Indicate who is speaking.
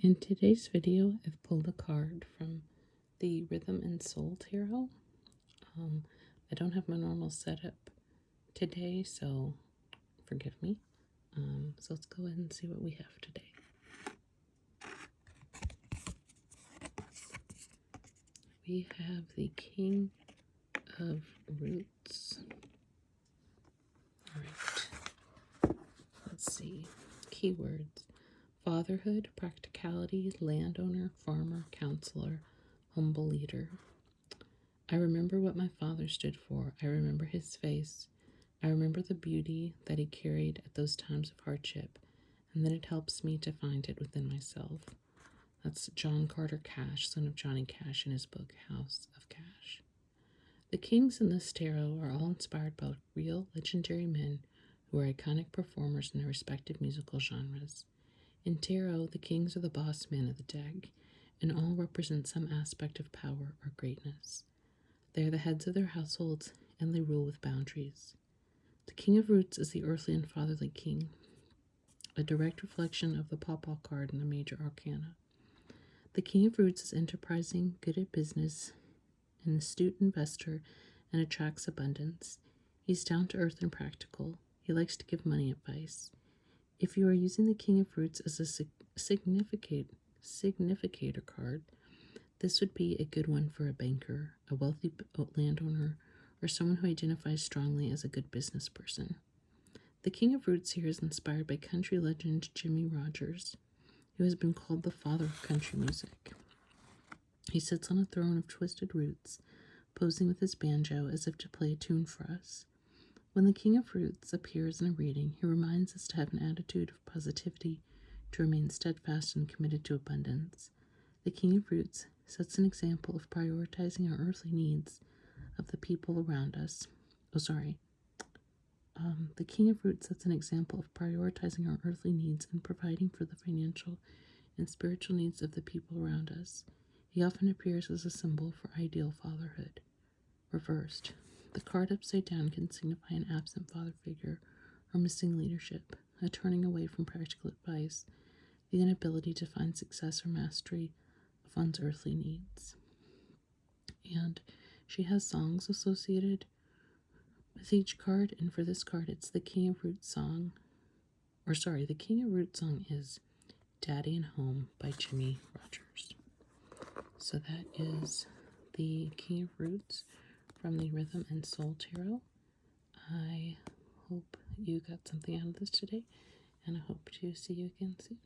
Speaker 1: In today's video, I've pulled a card from the Rhythm and Soul Tarot. I don't have my normal setup today, so forgive me. So let's go ahead and see what we have today. We have the King of Roots. All right. Let's see. Keywords: fatherhood, practicality, landowner, farmer, counselor, humble leader. I remember what my father stood for. I remember his face. I remember the beauty that he carried at those times of hardship, and then it helps me to find it within myself. That's John Carter Cash, son of Johnny Cash, in his book House of Cash. The kings in this tarot are all inspired by real, legendary men who are iconic performers in their respective musical genres. In tarot, the kings are the boss men of the deck, and all represent some aspect of power or greatness. They are the heads of their households, and they rule with boundaries. The King of Roots is the earthly and fatherly king, a direct reflection of the Pawpaw card in the Major Arcana. The King of Roots is enterprising, good at business, an astute investor, and attracts abundance. He's down to earth and practical. He likes to give money advice. If you are using the King of Roots as a significator card, this would be a good one for a banker, a wealthy landowner, or someone who identifies strongly as a good business person. The King of Roots here is inspired by country legend Jimmie Rodgers, who has been called the father of country music. He sits on a throne of twisted roots, posing with his banjo as if to play a tune for us. When the King of Roots appears in a reading, he reminds us to have an attitude of positivity, to remain steadfast and committed to abundance. The King of Roots sets an example of prioritizing our earthly needs of the people around us. The King of Roots sets an example of prioritizing our earthly needs and providing for the financial and spiritual needs of the people around us. He often appears as a symbol for ideal fatherhood. Reversed, the card upside down can signify an absent father figure or missing leadership, a turning away from practical advice, the inability to find success or mastery of one's earthly needs. And she has songs associated with each card, and for this card it's the King of Roots song. The King of Roots song is Daddy and Home by Jimmie Rodgers. So that is the King of Roots from the Rhythm and Soul Tarot. I hope you got something out of this today, and I hope to see you again soon.